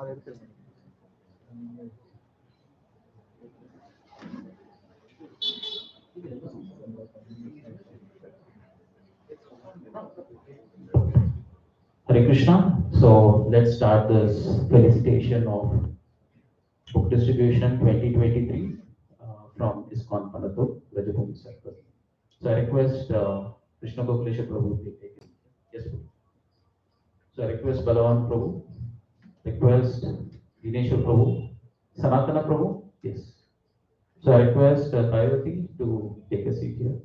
Hare Krishna. So let's start this felicitation of book distribution 2023 from ISKCON Panathur, Rajabhumi Circle. So I request Krishna Gopalesha Prabhu to take it. Yes, Prabhu. So I request Balawan Prabhu, request Dineshwar Prabhu, Sanatana Prabhu. Yes. So I request Kayavati to take a seat here.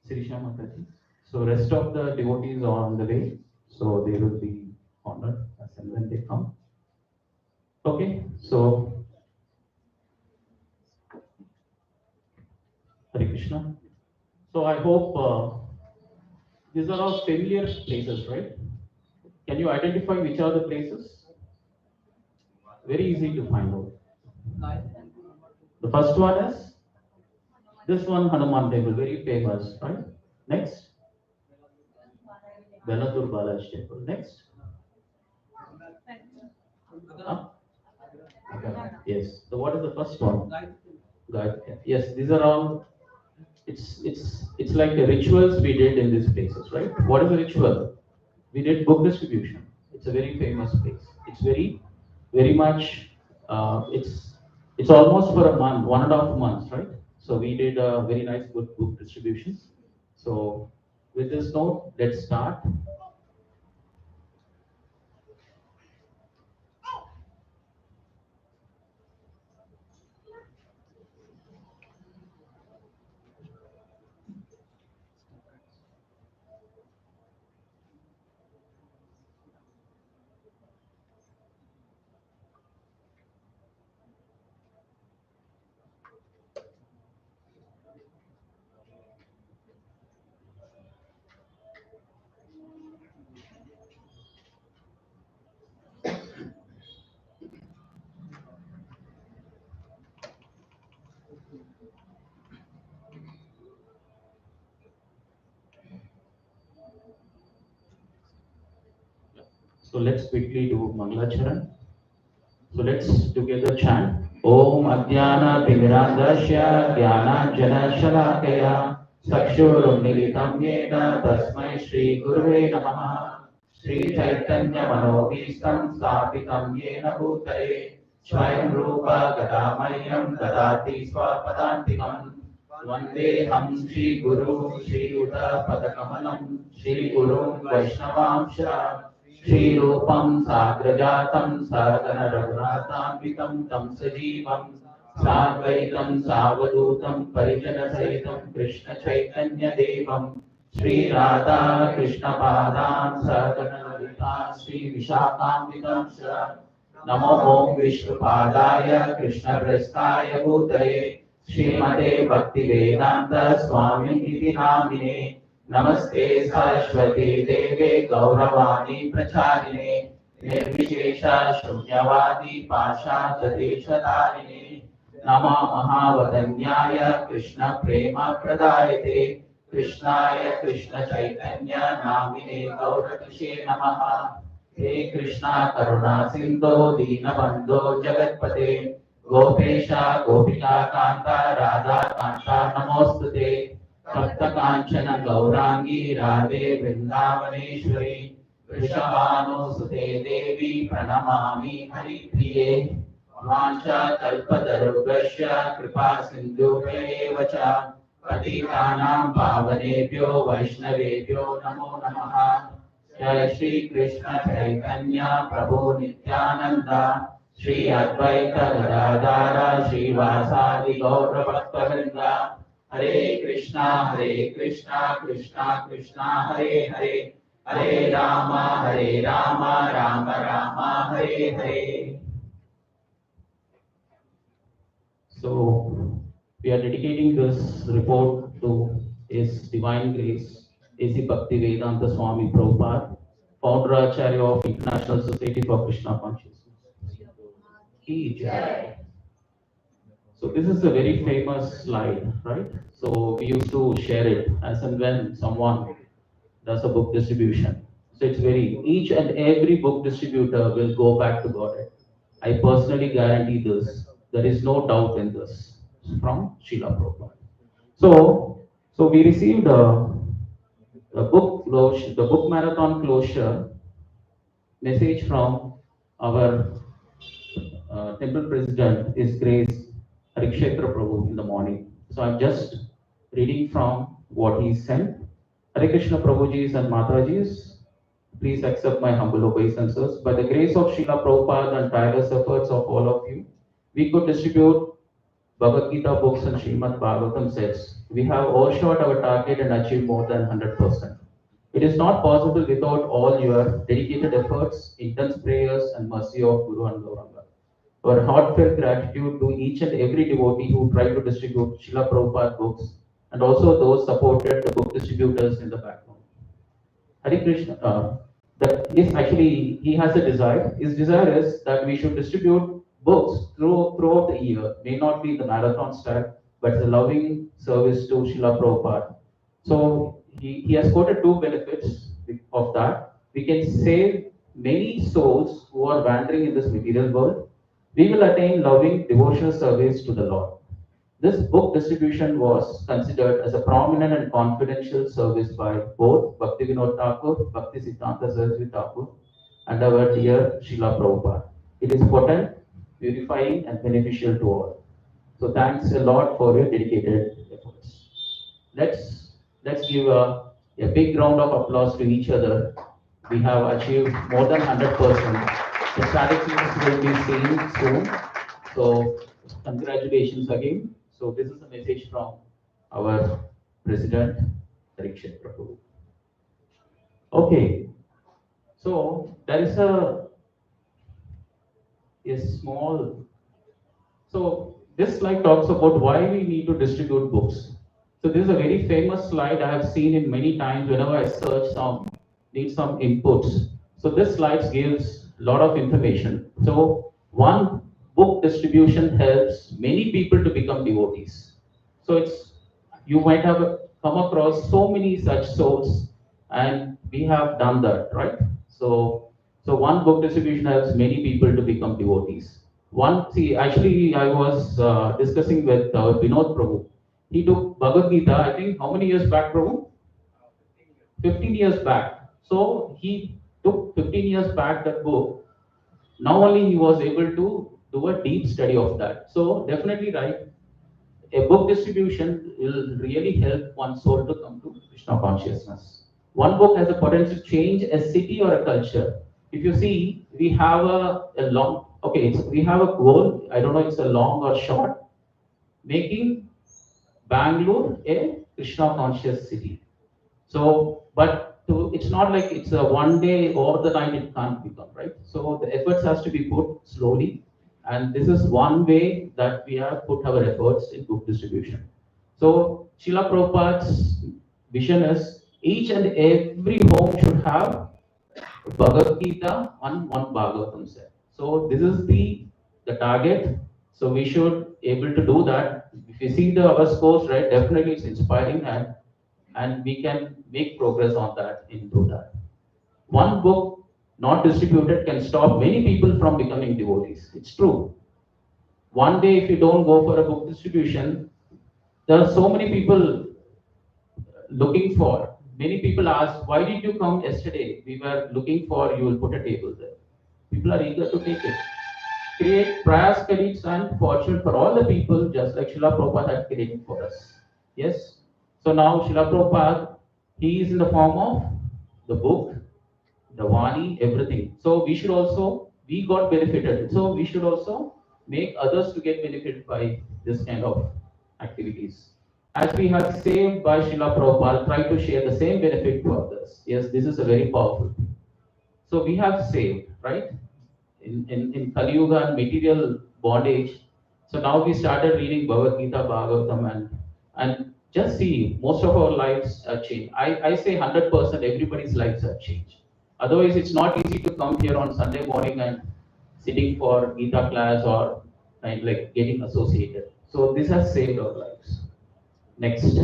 Sirisha Mataji. So rest of the devotees are on the way, so they will be honored as and when they come. Okay, so Hare Krishna. So I hope these are all familiar places, right? Can you identify which are the places? Very easy to find out. The first one is this one, Hanuman temple, very famous, right? Next, Panathur Balaji temple. Next, huh? Yes. So what is the first one? Gayatri. Yes, these are all. It's like the rituals we did in these places, right? What is the ritual? We did book distribution. It's a very famous place. It's very much. It's almost for a month, 1.5 months, right? So we did a very nice book distribution. So with this note, let's start. So let's quickly do Mangalacharan. So let's together chant Om Adhyana Timirandasya Jnana Jana Shalakaya Sakshurum Militam Yena Tasmai Shri Gurve Namaha Shri Chaitanya Manovistam Stapitam Yena Bhutale Swayam Rupa Gadamayam Dadati Swapadantikam Vandeham Shri Guru Shri Uta Padakamalam Shri Guru Vaishnavamsha Shri Rupam Sagrajatam Sadhana Raghunatambitam Tam Sajivam Sadvaitam Savadutam Parijana Sahitam Krishna Chaitanya Devam Shri Radha Krishna Padam Sadhana Lalita Shri Vishakambikam Shra Namo Om Vishnu Padaya Krishna Prestaya Bhutale Srimate Bhakti Vedanta Swami Iti Namine Namaste Saraswati Deve Gauravani Pracharine Nirvishesha Shunyavadi Pasha Jateshatarine Nama Mahavadanyaya Krishna Prema Pradayate Krishnaya Krishna Chaitanya Namine Gauratishe Namaha He Krishna Karuna Sindho Dinabandho Jagatpate Gopesha Gopika Kanta Radha Kanta Namostute Sapta Kanchana Gaurangi Radhe Vrindavaneshwari Vrishabhanu Devi Pranamami Hari Priye Vancha Kalpatarubhasya Kripa Sindhubhyevacha Patitanam Pavanebhyo Vaishnavebhyo Namo Namaha Jai Shri Krishna Chaitanya Prabhu Nityananda Shri Advaita Gadadara Shri Vasadi Gaura Bhakta Hare Krishna, Krishna Krishna, Hare Hare, Hare Rama, Rama Rama, Hare Hare. So we are dedicating this report to His Divine Grace, A.C. Bhakti Vedanta Swami Prabhupada, founder Acharya of International Society for Krishna Consciousness. Ki Jai. So this is a very famous slide, right? So we used to share it as and when someone does a book distribution. So it's very, each and every book distributor will go back to Godhead. I personally guarantee this. There is no doubt in this from Srila Prabhupada. So we received the book marathon closure message from our temple president, His Grace Harikshetra Prabhu in the morning. So I'm just reading from what he sent. Hare Krishna Prabhujis and Matajis, please accept my humble obeisances. By the grace of Srila Prabhupada and tireless efforts of all of you, we could distribute Bhagavad Gita books and Srimad Bhagavatam sets. We have overshot our target and achieved more than 100%. It is not possible without all your dedicated efforts, intense prayers, and mercy of Guru and Gauranga. Our heartfelt gratitude to each and every devotee who tried to distribute Srila Prabhupada books and also those supported the book distributors in the background. Hare Krishna, that is actually, he has a desire. His desire is that we should distribute books throughout the year. May not be the marathon style, but it's a loving service to Srila Prabhupada. So he has quoted two benefits of that. We can save many souls who are wandering in this material world. We will attain loving devotional service to the Lord. This book distribution was considered as a prominent and confidential service by both Bhaktivinoda Thakur, Bhakti Siddhanta Saraswati Thakur, and our dear Srila Prabhupada. It is potent, purifying, and beneficial to all. So thanks a lot for your dedicated efforts. Let's give a big round of applause to each other. We have achieved more than 100%. The statistics will be seen soon. So congratulations again. So this is a message from our President, Parikshit Prabhu. Okay, so there is a small, so this slide talks about why we need to distribute books. So this is a very famous slide I have seen it many times whenever I search need some inputs. So this slide gives a lot of information. So one, book distribution helps many people to become devotees. So you might have come across so many such souls, and we have done that, right? So one book distribution helps many people to become devotees. Actually, I was discussing with Vinod Prabhu. He took Bhagavad Gita, I think, how many years back, Prabhu? 15 years back. So he took 15 years back that book. Now only he was able to do a deep study of that. So definitely right, a book distribution will really help one soul to come to Krishna consciousness. One book has a potential to change a city or a culture. If you see, we have we have a goal, I don't know if it's a long or short, making Bangalore a Krishna conscious city. So, it's not like it's a one day or the night it can't become, right? So the efforts has to be put slowly, and this is one way that we have put our efforts in book distribution. So Srila Prabhupada's vision is each and every home should have Bhagavad Gita on one Bhagavatam set. So this is the target. So we should able to do that. If you see our scores, right, definitely it's inspiring, and we can make progress on that into that. One book not distributed can stop many people from becoming devotees. It's true. One day, if you don't go for a book distribution, there are so many people looking for. Many people ask, why did you come yesterday? We were looking for, you will put a table there. People are eager to take it. Create prayers, colleagues, and fortune for all the people, just like Srila Prabhupada had created for us. Yes? So now Srila Prabhupada, he is in the form of the book, the Vani, everything. So we got benefited. So we should also make others to get benefited by this kind of activities. As we have saved by Srila Prabhupada, try to share the same benefit to others. Yes, this is a very powerful. So we have saved, right? In Kali Yuga and material bondage. So now we started reading Bhagavad Gita, Bhagavatam, and just see, most of our lives are changed. I say 100%, everybody's lives have changed. Otherwise, it's not easy to come here on Sunday morning and sitting for Gita class or kind like getting associated. So this has saved our lives. Next.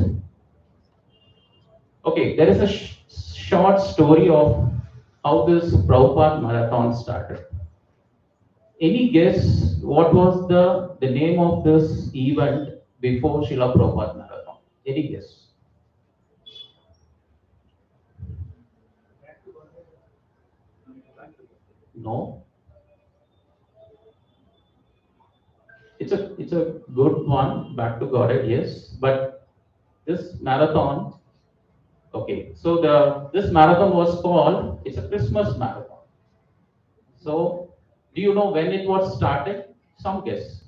Okay, there is a short story of how this Prabhupada Marathon started. Any guess what was the name of this event before Srila Prabhupada Marathon? Any guess? No. It's a good one. Back to Godhead, yes. But this marathon, okay. So this marathon was called. It's a Christmas marathon. So, do you know when it was started? Some guess.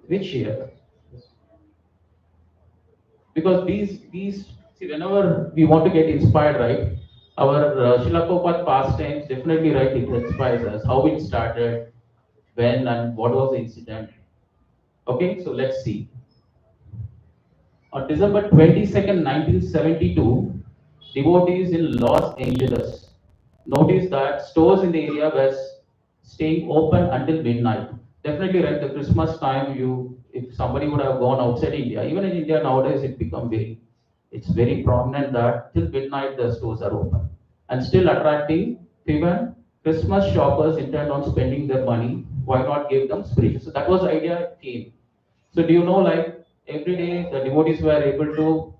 Which year? Because these see, whenever we want to get inspired, right? Our Srila Prabhupada pastimes definitely, right, it inspires us. How it started, when and what was the incident. Okay, so let's see. On December 22nd, 1972, devotees in Los Angeles noticed that stores in the area were staying open until midnight. Definitely, right, the Christmas time, if somebody would have gone outside India, even in India nowadays, it's very prominent that till midnight the stores are open and still attracting even Christmas shoppers intent on spending their money. Why not give them spirit? So that was the idea came. So do you know, like every day the devotees were able to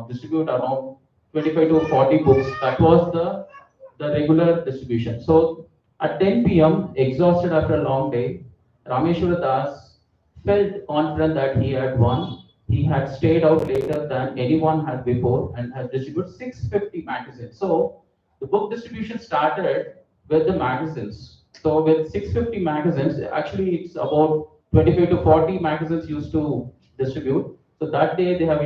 distribute around 25 to 40 books. That was the regular distribution. So at 10 p.m., exhausted after a long day, Rameshwara Das felt confident that he had won. He had stayed out later than anyone had before and had distributed 650 magazines. So the book distribution started with the magazines. So with 650 magazines, actually it's about 25 to 40 magazines used to distribute. So that day they were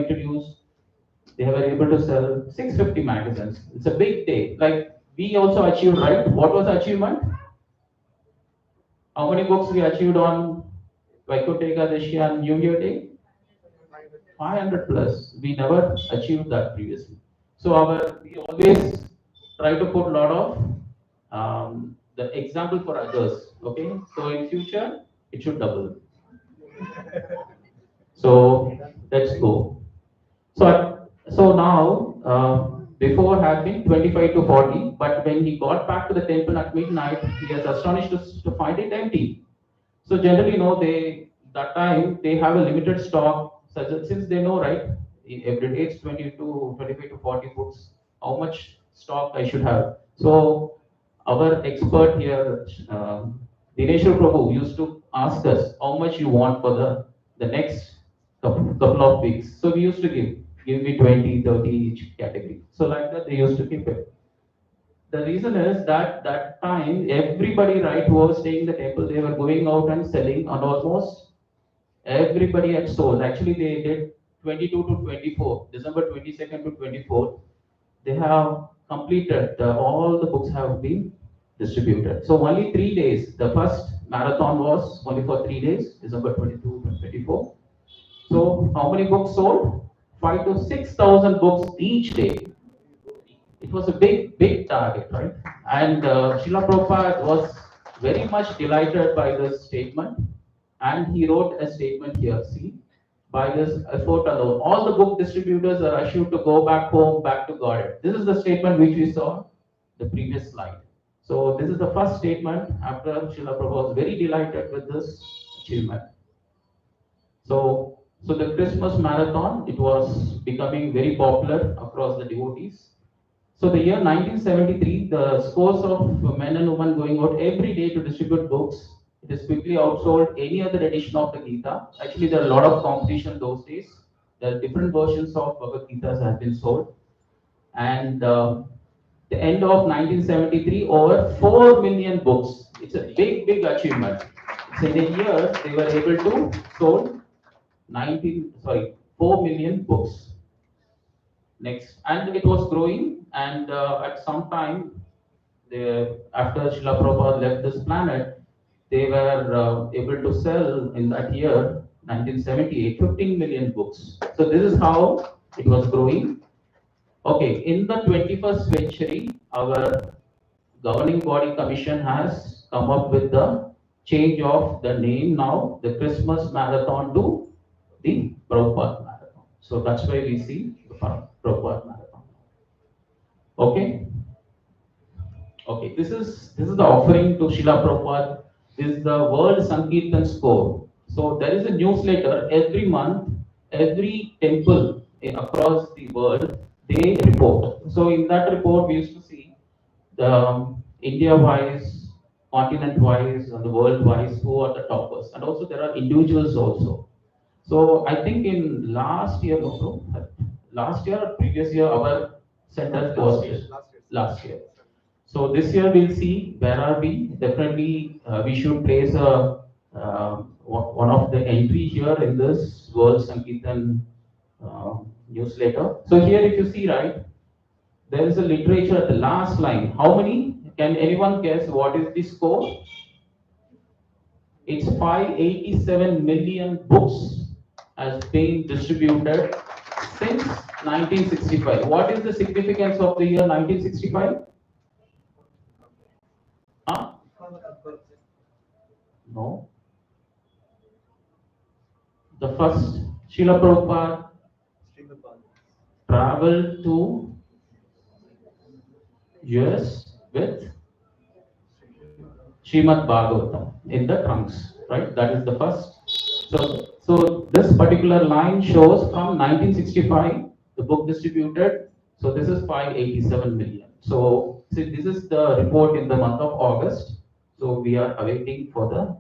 able to sell 650 magazines. It's a big day. Like we also achieved, right? What was the achievement? How many books we achieved on Vaikuntha Ekadashi and New Year Day? 500 plus. We never achieved that previously. So we always try to put a lot of the example for others. Okay. So in future it should double. So let's go. So now, before had been 25 to 40, but when he got back to the temple at midnight, he was astonished to find it empty. So generally, that time they have a limited stock, such that since they know, right, every day it's 20 to 25 to 40 books, how much stock I should have. So our expert here, Dineshwar Prabhu, used to ask us how much you want for the next couple of weeks. So we used to give me 20, 30 each category. So like that they used to keep it. The reason is that time everybody, right, who was staying in the temple, they were going out and selling, and almost everybody had sold. Actually, they did 22 to 24, December 22nd to 24th. They have completed, all the books have been distributed. So only 3 days. The first marathon was only for 3 days, December 22 to 24. So how many books sold? 5 to 6,000 books each day. It was a big target, right? And Srila Prabhupada was very much delighted by this statement, and he wrote a statement here. See, by this effort alone, all the book distributors are assured to go back home, back to God. This is the statement which we saw the previous slide. So this is the first statement after Srila Prabhupada was very delighted with this achievement. So the Christmas marathon, it was becoming very popular across the devotees. So the year 1973, the scores of men and women going out every day to distribute books, it is quickly outsold any other edition of the Gita. Actually, there are a lot of competition those days. There are different versions of Bhagavad Gitas have been sold. And the end of 1973, over 4 million books. It's a big achievement. So in a year, they were able to sold 4 million books. Next, and it was growing, and at some time, after Srila Prabhupada left this planet, they were able to sell in that year, 1978, 15 million books. So this is how it was growing. Okay, in the 21st century, our governing body commission has come up with the change of the name now, the Christmas Marathon to the Prabhupada Marathon. So that's why we see the Prabhupada Prabhupada Marathon. Okay? Okay, this is the offering to Srila Prabhupada. This is the World Sankirtan Score. So there is a newsletter every month, every temple across the world, they report. So in that report, we used to see the India-wise, continent-wise, and the world-wise, who are the toppers. And also there are individuals also. So I think in last year, also, last year or previous year, our center was last year. So this year we'll see where are we. Definitely, we should place a one of the entry here in this World Sankirtan newsletter. So here, if you see, right, there is a literature at the last line. How many? Can anyone guess what is the score? It's 587 million books has been distributed since 1965. What is the significance of the year 1965? Huh? No. The first Srila Prabhupada traveled to US with Srimad Bhagavatam in the trunks, right? That is the first. So this particular line shows from 1965, the book distributed. So this is 587 million. So see, this is the report in the month of August. So we are awaiting for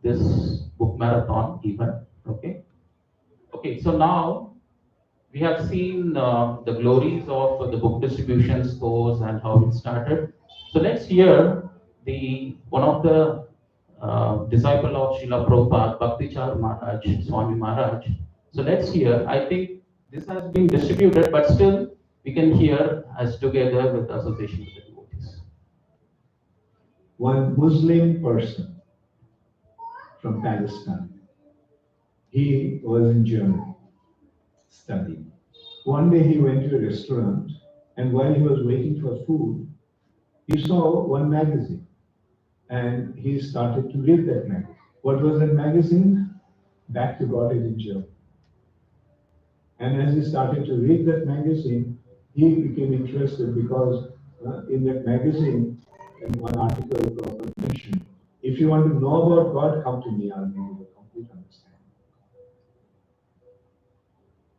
this book marathon event. Okay. Okay. So now we have seen the glories of the book distribution scores and how it started. So let's hear the one of the disciple of Srila Prabhupada, Bhaktichar Maharaj, Swami Maharaj. So let's hear. I think this has been distributed, but still we can hear as together with the association with the devotees. One Muslim person from Palestine, he was in Germany studying. One day he went to a restaurant, and while he was waiting for food, he saw one magazine, and he started to read that magazine. What was that magazine? Back to God in German. And as he started to read that magazine, he became interested because in that magazine, in one article, Prabhupada mentioned, if you want to know about God, come to me, I'll give you the complete understanding.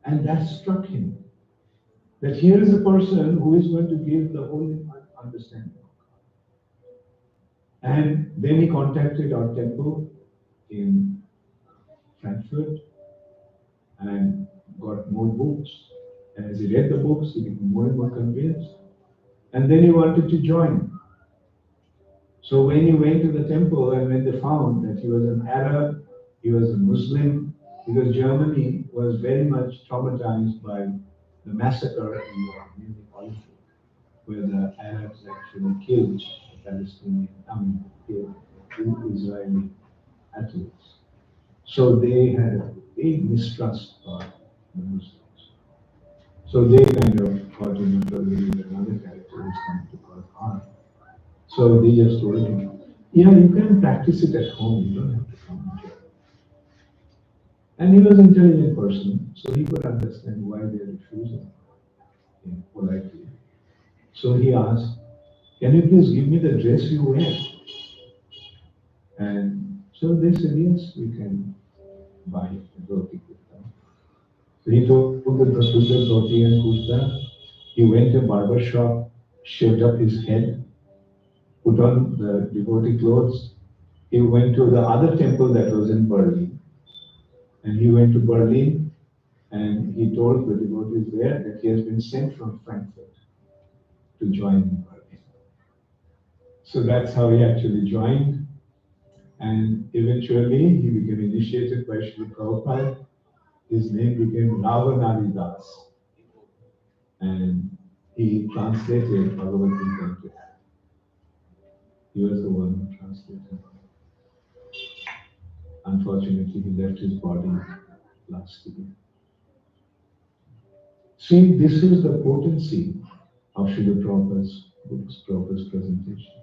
And that struck him, that here is a person who is going to give the whole understanding of God. And then he contacted our temple in Frankfurt and got more books. And as he read the books, he became more and more convinced. And then he wanted to join. So when he went to the temple and when they found that he was an Arab, he was a Muslim, because Germany was very much traumatized by the massacre in the Munich Olympic, where the Arabs actually killed the Palestinian, killed Israeli athletes. So they had a big mistrust of the Muslims. So they kind of got him into another character who's come to cause harm. So they just told him, yeah, you can practice it at home, you don't have to come and join. And he was an intelligent person, so he could understand why they are refusing politely. So he asked, can you please give me the dress you wear? And so they said, yes, we can buy a dhoti kurta. So he took the dhoti and kurta. He went to a barber shop, shaved up his head, put on the devotee clothes. He went to the other temple that was in Berlin. And he went to Berlin and he told the devotees there that he has been sent from Frankfurt to join in Berlin. So that's how he actually joined. And eventually he became initiated by Srila Prabhupada. His name became Ravanari Das. And he translated Bhagavad Gita into Arabic. He was the one who translated. Unfortunately, he left his body last year. See, this is the potency of Srila Prabhupada's books, Prabhupada's presentation.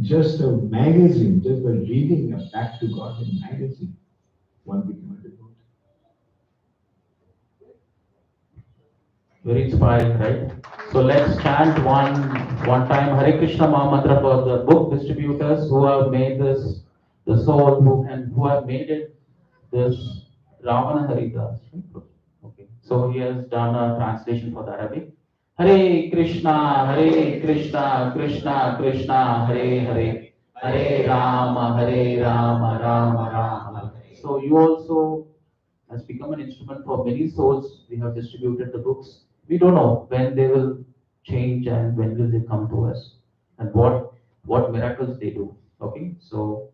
Just a magazine, just by reading a Back to God in magazine, one became a devotee. Very inspiring, right? So let's chant one time Hare Krishna Mahamantra for the book distributors who have made this, the soul who have made it this Ravana Haridas. Okay. So he has done a translation for the Arabic. Hare Krishna, Hare Krishna, Krishna Krishna, Hare Hare, Hare Rama, Hare Rama, Rama Rama. So you also has become an instrument for many souls. We have distributed the books. We don't know when they will change and when will they come to us and what miracles they do. Okay, so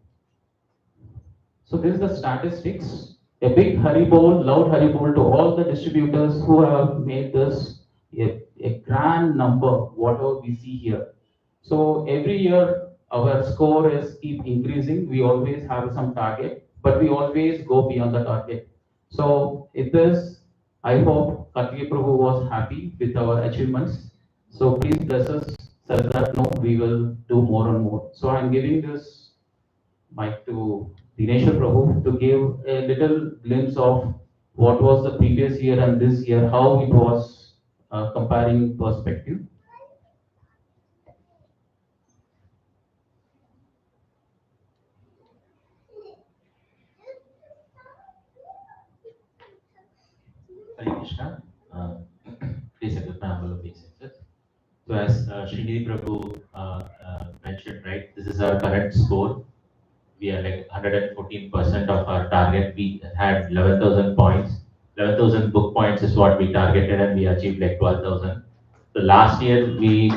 this is the statistics. A big Haribol, loud Haribol to all the distributors who have made this a grand number, whatever we see here. So every year our score is keep increasing. We always have some target, but we always go beyond the target. So it is, I hope Khatri Prabhu was happy with our achievements. So please bless us so that no, we will do more and more. So I'm giving this mic to Dineshwar Prabhu to give a little glimpse of what was the previous year and this year, how it was comparing perspective. Hare Krishna. Please accept my humble obeisances. So as Srinidhi Prabhu mentioned, right, this is our current score. We are like 114% of our target. We had 11,000 points. 11,000 book points is what we targeted, and we achieved like 12,000. So last year we.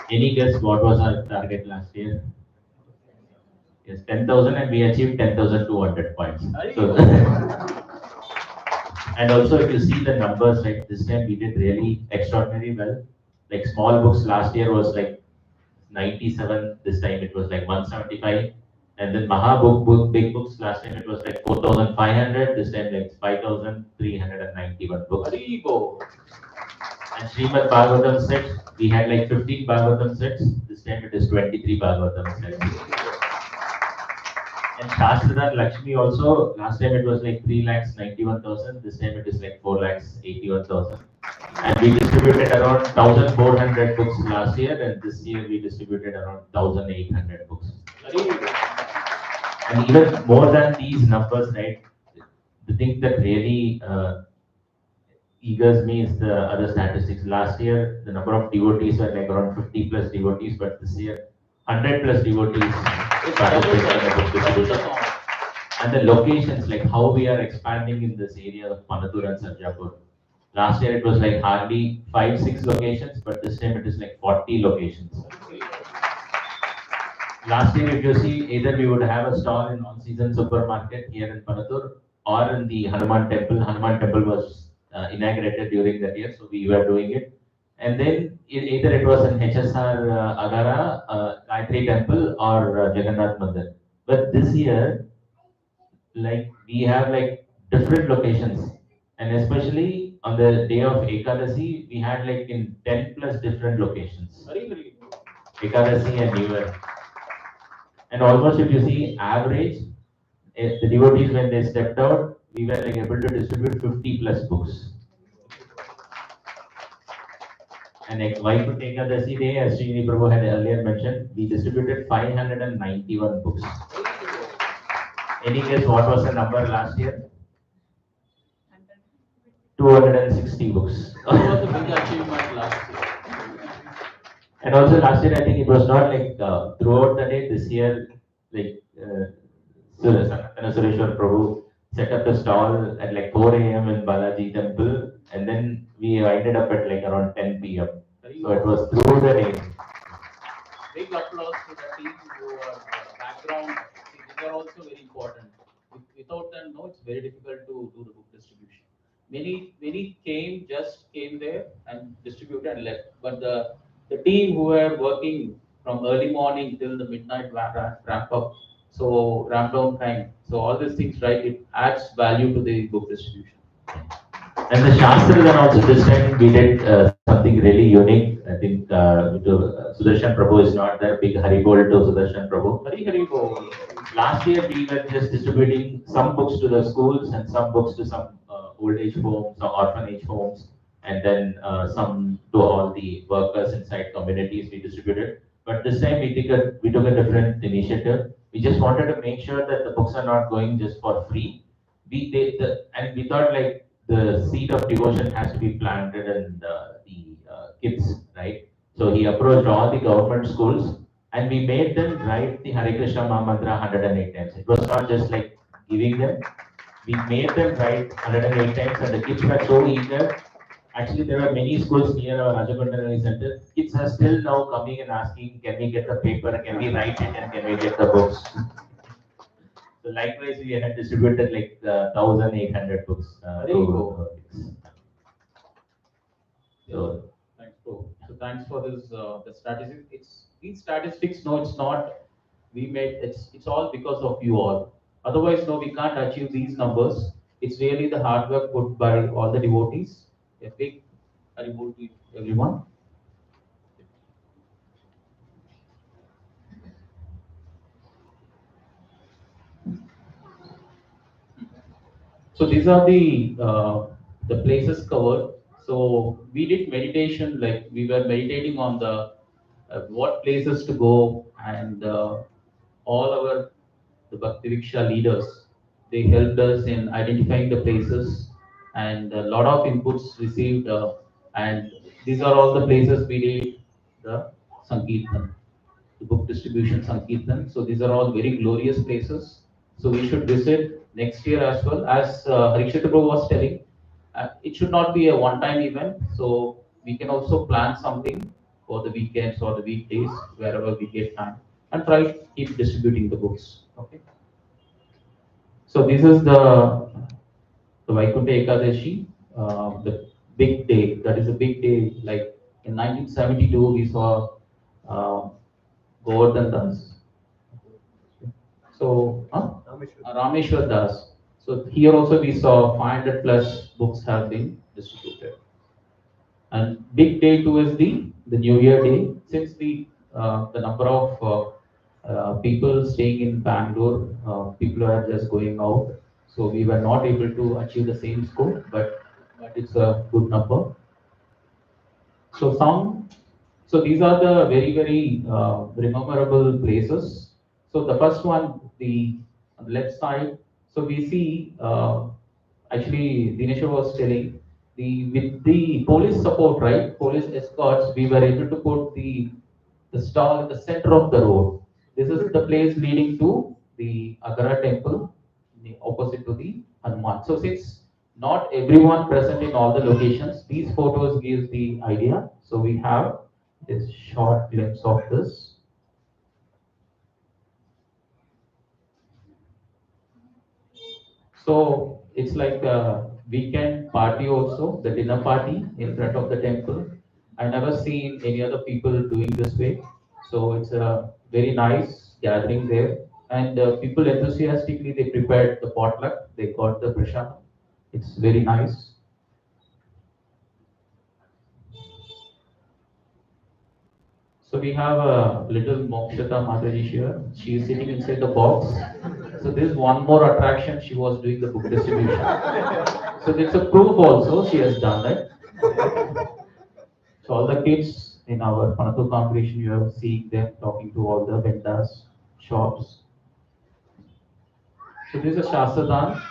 Any guess what was our target last year? Yes, 10,000, and we achieved 10,200 points. So, and also, if you see the numbers, right, this time we did really extraordinarily well. Like small books last year was like 97. This time it was like 175. And then big books last time it was like 4,500. This time like 5,391 books. And Srimad Bhagavatam sets, we had like 15 Bhagavatam sets. This time it is 23 Bhagavatam sets. And Shastradhan Lakshmi also, last time it was like 3,91,000. This time it is like 4,81,000. And we distributed around 1,400 books last year, and this year we distributed around 1,800 books. And even more than these numbers, right? The thing that really eagers me is the other statistics. Last year, the number of devotees were like around 50 plus devotees, but this year, 100 plus devotees participated in the book distribution. And the locations, like how we are expanding in this area of Panathur and Sarjapur. Last year it was like hardly 5-6 locations, but this time it is like 40 locations. Last year, if you see, either we would have a stall in on-season supermarket here in Panathur or in the Hanuman temple. Hanuman temple was inaugurated during that year, so we were doing it. And then either it was in HSR Agara, Gayatri temple or Jagannath Mandir. But this year, like we have like different locations, and especially on the day of Ekadasi, we had like in 10 plus different locations. Ekadasi and New Year. And almost if you see average, the devotees when they stepped out, we were like able to distribute 50 plus books. And like Vaikunth Ekadasi day, as Srinidhi Prabhu had earlier mentioned, we distributed 591 books. Any guess what was the number last year? 260 books. That was a big achievement last year. And also last year, I think it was not like throughout the day. This year, like Sureshwar Prabhu set up the stall at like 4 a.m. in Balaji temple, and then we ended up at like around 10 p.m. So it was through the day. Big applause to the team who are background. These are also very important. Without them, no, it's very difficult to do the book distribution. Many just came there and distributed and left. But the team who were working from early morning till the midnight ramp up, so ramp down time. So all these things, right? It adds value to the book distribution. And the Shastra, then also this time we did something really unique. I think Sudarshan Prabhu is not there. Big Haribol to Sudarshan Prabhu. Hari Haribol. Last year we were just distributing some books to the schools and some books to some old age homes or orphanage homes, and then some to all the workers inside communities we distributed. But this time we took a different initiative. We just wanted to make sure that the books are not going just for free. And we thought like the seed of devotion has to be planted in the kids, right? So he approached all the government schools and we made them write the Hare Krishna Maha Mantra 108 times. It was not just like giving them, we made them write 108 times and the kids were so eager. Actually, there are many schools near our Rajakondanari center. Kids are still now coming and asking, can we get the paper, can we write it, and can we get the books? So likewise, we had distributed like 1,800 books. So thanks, bro. So thanks for this. The statistics. These statistics. No, it's not. We made. It's all because of you all. Otherwise, no, we can't achieve these numbers. It's really the hard work put by all the devotees. A big reward to everyone. So these are the places covered. So we did meditation, like we were meditating on the what places to go, and all our the Bhakti Riksha leaders, they helped us in identifying the places, and a lot of inputs received, and these are all the places we did the Sankirtan, the book distribution Sankirtan. So these are all very glorious places. So we should visit next year as well. As Harikshita Prabhu was telling, it should not be a one-time event. So we can also plan something for the weekends or the weekdays, wherever we get time, and try to keep distributing the books. Okay. So this is the Vaikuntha Ekadashi, the big day. That is a big day. Like in 1972, we saw uh, Govardhan Das. So, Rameshwar Das. So here also we saw 500 plus books have been distributed. And big day two is the New Year day. Since the number of people staying in Bangalore, people are just going out. So we were not able to achieve the same score, but it's a good number. So these are the very memorable places. So the first one, the on the left side. So we see actually Dinesh was telling with the police support, right? Police escorts, we were able to put the stall in the center of the road. This is the place leading to the Agara temple, opposite to the Hanuman. So since not everyone present in all the locations, these photos gives the idea. So we have this short glimpse of this. So it's like a weekend party also, the dinner party in front of the temple. I never seen any other people doing this way. So it's a very nice gathering there. And people enthusiastically, they prepared the potluck. They got the prasad. It's very nice. So we have a little Mokshata Mataji here. She is sitting inside the box. So there's one more attraction. She was doing the book distribution. So it's a proof also she has done that. So all the kids in our Panathur congregation, you have seen them talking to all the vendors, shops. So this is a Shastradan.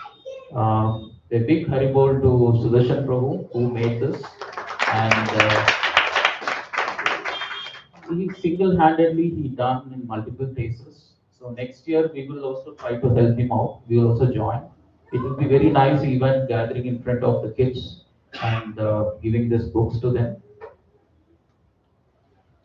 A big Haribol to Sudarshan Prabhu who made this. And he single-handedly he done in multiple places. So next year we will also try to help him out. We will also join. It will be very nice event gathering in front of the kids and giving these books to them.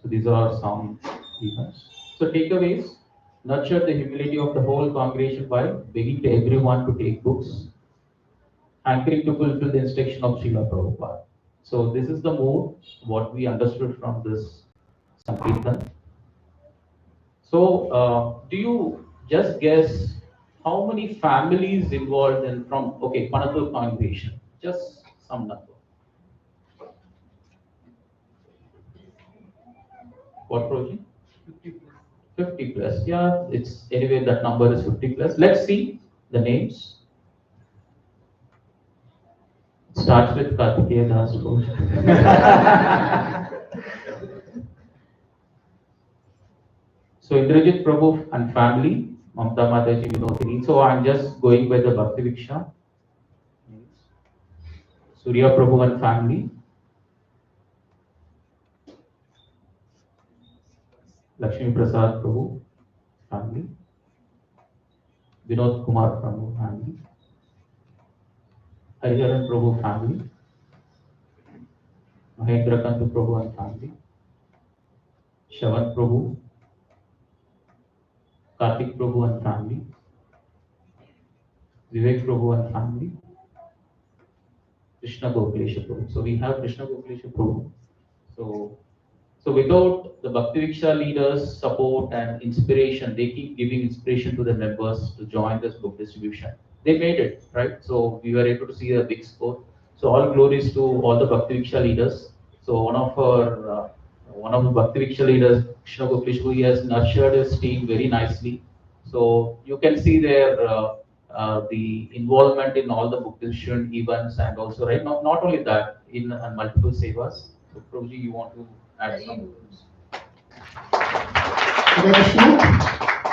So these are some events. So takeaways: nurture the humility of the whole congregation by begging to everyone to take books, hankering to fulfill the instruction of Srila Prabhupada. So this is the mood, what we understood from this Sankirtan. So, do you just guess how many families involved in from Panathur congregation? Just some number. What protein? 50 plus. Yeah, it's anyway that number is 50 plus. Let's see the names. It starts with Kartikeya Das. So Indrajit Prabhu and family, Mamta Mataji Vinodini. So I'm just going by the Bhakti Viksha. Surya Prabhu and family. Lakshmi Prasad Prabhu, family. Vinod Kumar Prabhu, family. Hariharan Prabhu, family. Mahendra Kandu Prabhu and family. Shavan Prabhu. Kartik Prabhu and family. Vivek Prabhu and family. Krishna Gopalesha Prabhu. So we have Krishna Gopalesha Prabhu. So without the Bhakti Viksha leaders' support and inspiration, they keep giving inspiration to the members to join this book distribution. They made it, right? So we were able to see a big score. So all glories to all the Bhakti Viksha leaders. So one of the Bhakti Viksha leaders, Krishna Gopalesha, he has nurtured his team very nicely. So you can see their the involvement in all the book distribution events, and also right now, not only that, in multiple sevas. So Prabhuji, you want to add some? Hare Krishna,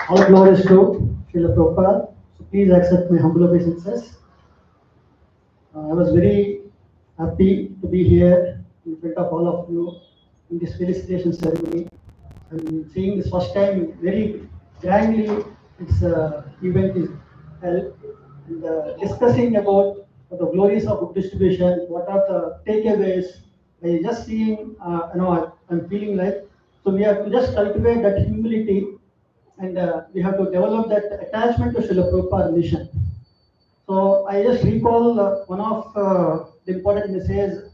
all glories to Srila Prabhupada. So please accept my humble obeisances. I was very happy to be here in front of all of you in this felicitation ceremony. I'm seeing this first time very grandly. This event is held and discussing about the glories of book distribution. What are the takeaways? By just seeing, I'm feeling like, so we have to just cultivate that humility, and we have to develop that attachment to Srila Prabhupada mission. So I just recall one of the important messages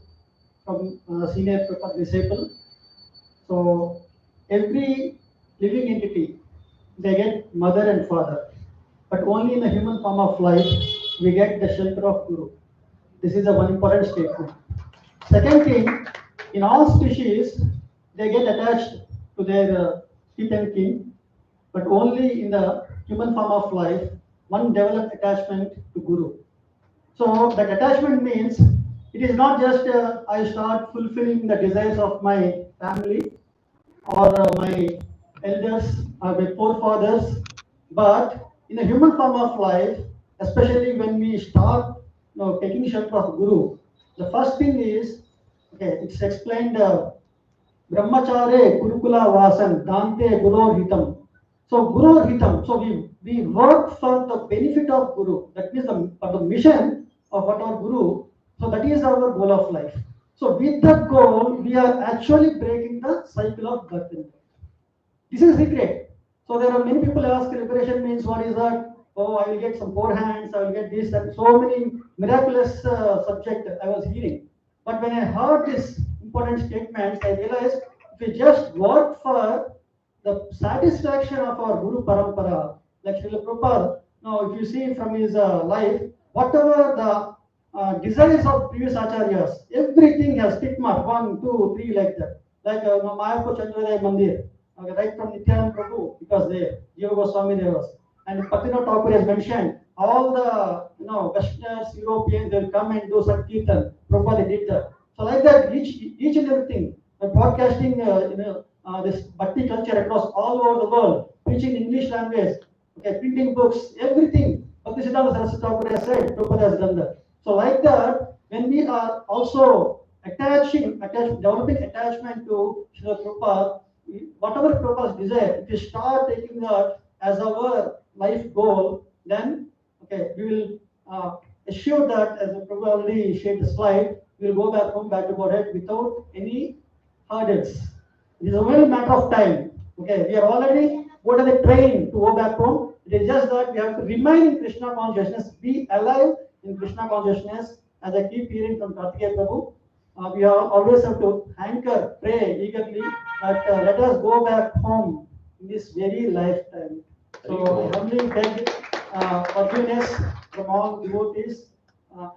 from senior Prabhupada disciple. So every living entity, they get mother and father, but only in the human form of life, we get the shelter of Guru. This is a one important statement. Second thing, in all species, they get attached to their kin and kin, but only in the human form of life, one develops attachment to Guru. So that attachment means it is not just I start fulfilling the desires of my family or my elders or my forefathers, but in the human form of life, especially when we start taking shelter of Guru, the first thing is, okay, it's explained Brahmachare Gurukula Vasan Dante Guru Hitam. So Guru Hitam, so we work for the benefit of Guru. That means for the mission of what our Guru. So that is our goal of life. So with that goal, we are actually breaking the cycle of birth and death. This is secret. So there are many people ask liberation means what is that? Oh, I will get some poor hands, I will get this, and so many miraculous subject I was hearing. But when I heard this important statements, I realized if we just work for the satisfaction of our Guru Parampara, like Srila Prabhupada, now if you see from his life, whatever the desires of previous acharyas, everything has tick mark 1, 2, 3 like that. Like Mayapur Chandrodaya Mandir, okay, right from Nityanand Prabhu, because there, Jiva Goswami there was. And Panathur Thakur has mentioned all the Westerners, Europeans, they'll come and do Sankirtan. Prabhupada did that. So like that, each and everything, broadcasting this Bhakti culture across all over the world, preaching English language, okay, printing books, everything. Bhakti Siddhanta Saraswati Thakur has said, Prabhupada has done that. So like that, when we are also developing attachment to Srila Prabhupada, whatever Prabhupada's desire, if we start taking that as our life goal, then okay, we will assure that, as Prabhupada already shared the slide, we will go back home, back to Godhead without any hurdles. It is only a matter of time. Okay, we are already go to the train to go back home. It is just that we have to remain in Krishna consciousness, be alive in Krishna consciousness. As I keep hearing from Kartikeya Prabhu, we always have to anchor, pray eagerly that let us go back home in this very lifetime. So I humbly beg forgiveness from all devotees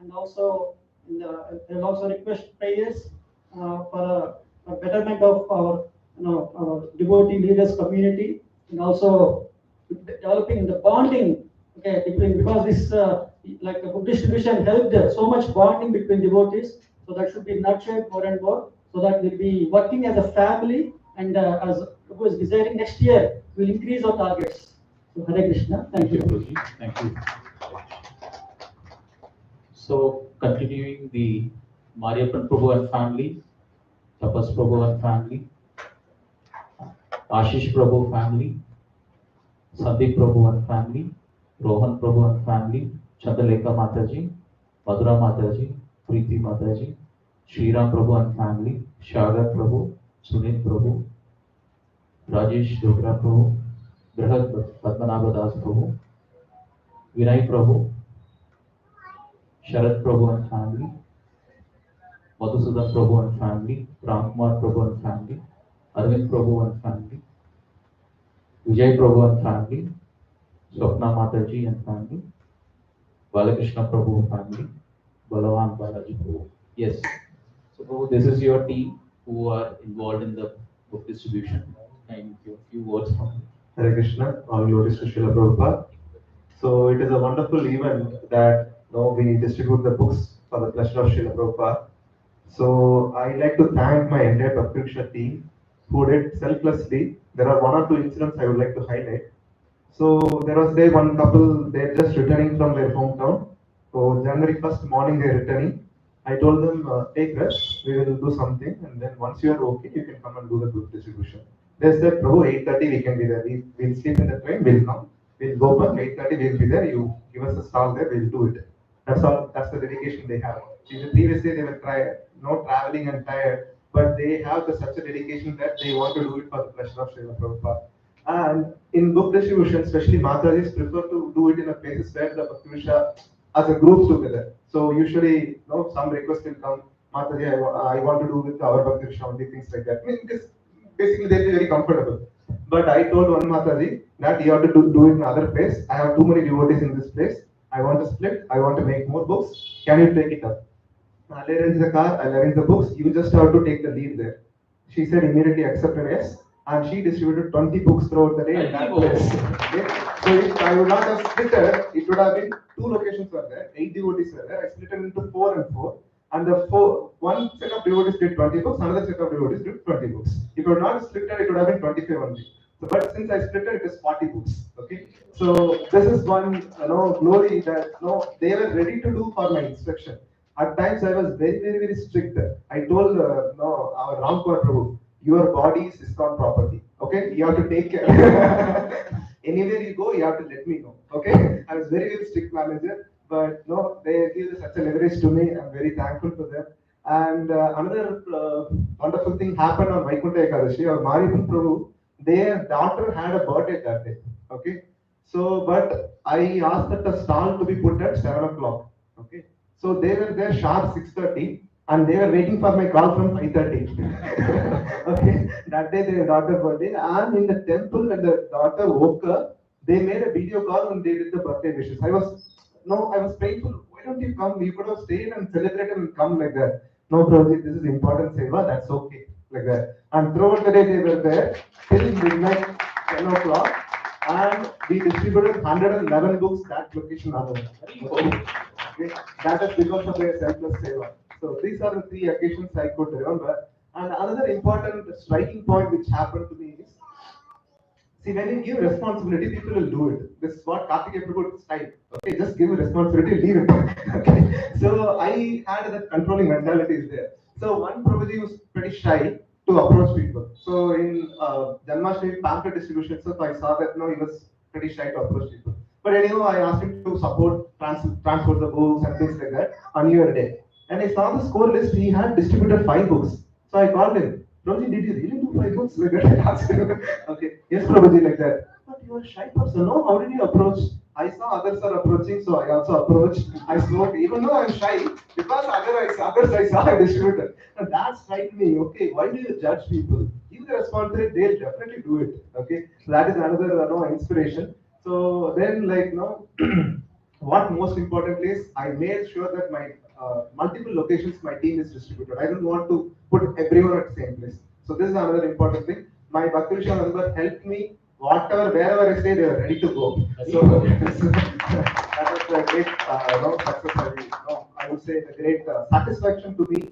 and also and also request prayers for a betterment of our, our devotee leaders community, and also developing the bonding, okay, between, because this like the book distribution helped so much bonding between devotees, so that should be nurtured more and more, so that we'll be working as a family, and as Prabhu is desiring next year, we'll increase our targets. So Hare Krishna, thank you. Guruji. Thank you. So continuing the Mariappan Prabhu and family, Tapas Prabhu and family, Ashish Prabhu family, Sandeep Prabhu and family, Rohan Prabhu and family, Chandalekha Mataji, Madhura Mataji, Preeti Mataji, Shriram Prabhu and family, Shagar Prabhu, Sunit Prabhu, Rajesh Dogra Prabhu, Brihad Padmanabha Das Prabhu, Vinay Prabhu, Sharad Prabhu and family, Madhusudan Prabhu and family, Ramkumar Prabhu and family, Arvind Prabhu and family, Vijay Prabhu and family, Swapna Mataji and family, Balakrishna Prabhu family, Balawan Balaji Prabhu. Yes. So Prabhu, this is your team who are involved in the book distribution. And a few words from you. Hare Krishna, all glories to Srila Prabhupada. So it is a wonderful event that we distribute the books for the pleasure of Srila Prabhupada. So I like to thank my entire Bhakti team who did selflessly. There are one or two incidents I would like to highlight. So there was one couple, they're just returning from their hometown. So January 1st morning they're returning. I told them, take rest, we will do something, and then once you are okay, you can come and do the book distribution. They said, Prabhu, 8:30 we can be there. We'll sleep in the train, we'll come. We'll go back, 8:30 we'll be there. You give us a stall there, we'll do it. That's all, that's the dedication they have. See, the previous day they were traveling and tired, but they have such a dedication that they want to do it for the pleasure of Srila Prabhupada. And in book distribution, especially Matajis prefer to do it in a places where the Bhakti as a group together. So usually, some request will come, Mataji, I want to do with our Bhakti only, things like that. I mean, basically they'll be very comfortable. But I told one Mataji that you have to do it in another place. I have too many devotees in this place. I want to split. I want to make more books. Can you take it up? I'll arrange the car. I'll arrange the books. You just have to take the lead there. She said immediately accepted yes. And she distributed 20 books throughout the day in that place. Okay? So if I would not have split it, it would have been 2 locations were there, 8 devotees were there. I split it into 4 and 4. And one set of devotees did 20 books, another set of devotees did 20 books. If I would not split it, it would have been 25 only. So, but since I split it, it is 40 books. Okay. So this is one glory that they were ready to do for my instruction. At times I was very, very, very strict. I told our Ramkumar Prabhu, your body is ISKCON property. Okay, you have to take care. Anywhere you go, you have to let me know. Okay, I was very, very strict manager, but they give such a leverage to me. I'm very thankful to them. And another wonderful thing happened on Vaikuntha Ekadashi. Our Mariappan Prabhu, their daughter had a birthday that day. Okay, so but I asked that the stall to be put at 7 o'clock. Okay, so they were there sharp 6:30. And they were waiting for my call from 5:30. Okay, that day their daughter's birthday, and in the temple when the daughter woke up, they made a video call and they did the birthday wishes. I was painful. Why don't you come? You could have stayed and celebrated and come like that. No, Prabhuji, this is important seva. That's okay, like that. And throughout the day they were there till midnight, 10 o'clock, and we distributed 111 books that location alone. Okay, that is because of their selfless seva. So these are the 3 occasions I could remember. And another important striking point which happened to me is, see, when you give responsibility, people will do it. This is what Karthikeya Prabhu style. Okay, just give a responsibility, leave it. Okay. So I had that controlling mentality is there. So one Prabhuji was pretty shy to approach people. So in Janmashtami pamphlet distribution, so I saw that he was pretty shy to approach people. But anyhow, I asked him to transport the books and things like that on your day. And I saw the score list, he had distributed 5 books. So I called him, Prabhuji, did you really do 5 books? Like that, I asked him. Okay, yes, Prabhuji, like that. But you are a shy person, no? How did you approach? I saw others are approaching, so I also approached. I spoke, even though I'm shy, because others I saw I distributed. And that struck me, okay, why do you judge people? Give the responsibility, they'll definitely do it. Okay, so that is another inspiration. So then, what most important is, I made sure that my multiple locations my team is distributed. I don't want to put everyone at the same place. So this is another important thing. My Bhakti Vishal member helped me, whatever, wherever I say, they are ready to go. So that was a great success. I would say a great satisfaction to me.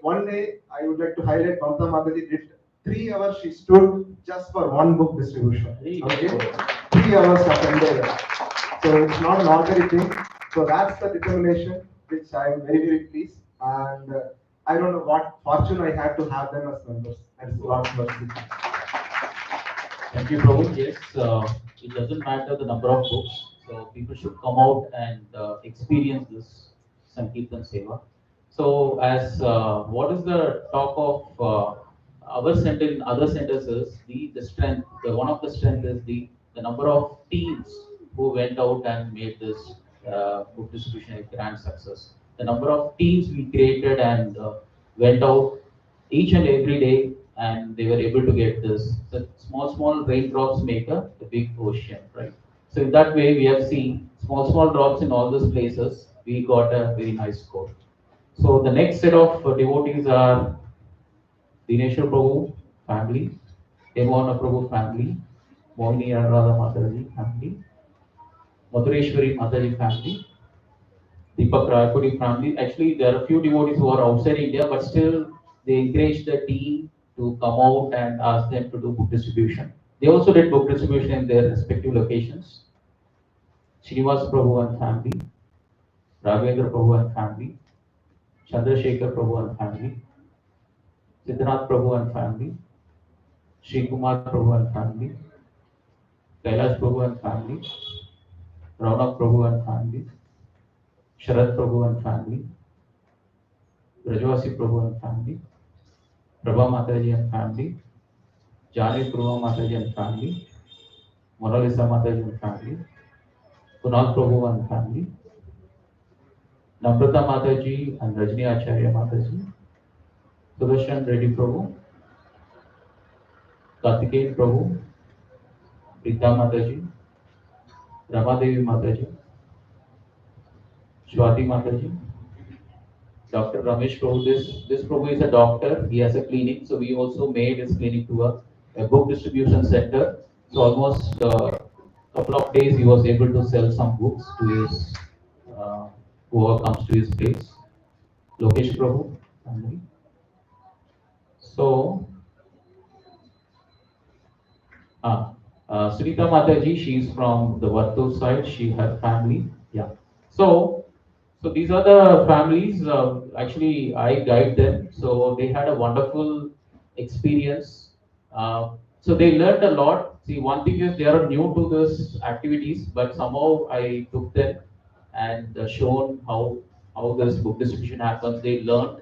One day I would like to highlight Mamta Mataji did 3 hours she stood just for one book distribution. Okay, 3 hours attended. So it's not an ordinary thing. So that's the determination which I am very, very pleased. And I don't know what fortune I had to have them as members. That's God's mercy. Thank you, Prabhu. Yes, it doesn't matter the number of books. So people should come out and experience this Sankirtan Seva. So as what is the talk of our center in other centers is the strength. One of the strength is the number of teams who went out and made this book distribution a grand success. The number of teams we created and went out each and every day, and they were able to get this. So small raindrops make a big ocean, right? So in that way, we have seen small drops in all those places. We got a very nice score. So the next set of devotees are Dineshwar Prabhu family, Hemana Prabhu family, Mohini Radha Mataji family, Madhureshwari Mataji family, Deepak Rajpuri family. Actually, there are a few devotees who are outside India, but still they encourage the team to come out and ask them to do book distribution. They also did book distribution in their respective locations. Srinivas Prabhu and family, Raghavendra Prabhu and family, Chandrasekhar Prabhu and family, Siddhanath Prabhu and family, Sri Kumar Prabhu and family, Kailash Prabhu and family, Raunak Prabhu and family, Sharad Prabhu and family, Brajavasi Prabhu and family, Prabha Mataji and family, Jani Prabhu Mataji and family, Mona Lisa Mataji and family, Kunal Prabhu and family, Namrata Mataji and Rajni Acharya Mataji, Sudarshan Reddy Prabhu, Kartikeyan Prabhu, Rita Mataji, Ramadevi Mataji, Swati Mataji, Dr. Ramesh Prabhu. This Prabhu is a doctor. He has a clinic, so we also made his clinic to a book distribution center. So almost a couple of days he was able to sell some books to his whoever comes to his place. Lokesh Prabhu family. So Sunita Mataji, she's from the Vattur side. She her family. Yeah. So these are the families. Actually, I guide them. So they had a wonderful experience. So they learned a lot. See, one thing is they are new to this activities, but somehow I took them and shown how this book distribution happens. They learned.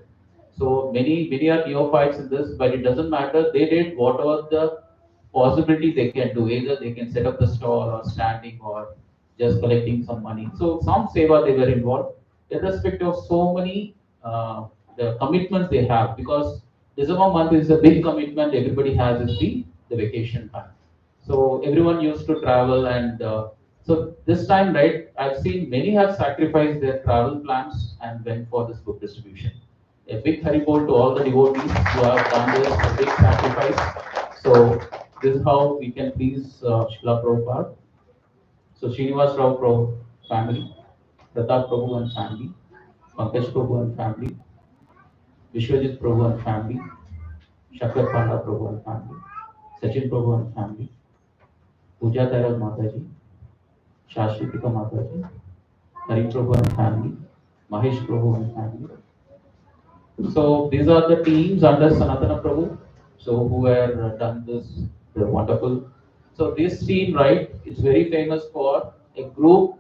So many are neophytes in this, but it doesn't matter. They did whatever the possibility they can do. Either they can set up the stall or standing or just collecting some money. So some seva they were involved, irrespective of so many the commitments they have, because December month is a big commitment everybody has is the vacation time. So everyone used to travel and so this time, right, I've seen many have sacrificed their travel plans and went for this book distribution. A big haribol to all the devotees who have done this, a big sacrifice. So this is how we can please Srila Prabhupada. So Srinivas Rao Prabhu family, Pratap Prabhu and family, Pankaj Prabhu and family, Vishwajit Prabhu and family, Shakar Panda Prabhu and family, Sachin Prabhu and family, Pooja Tairaj Mataji, Shashritika Mataji, Hari Prabhu and family, Mahesh Prabhu and family. So these are the teams under Sanatana Prabhu. So who have done this, they're wonderful. So this team, right, is very famous for a group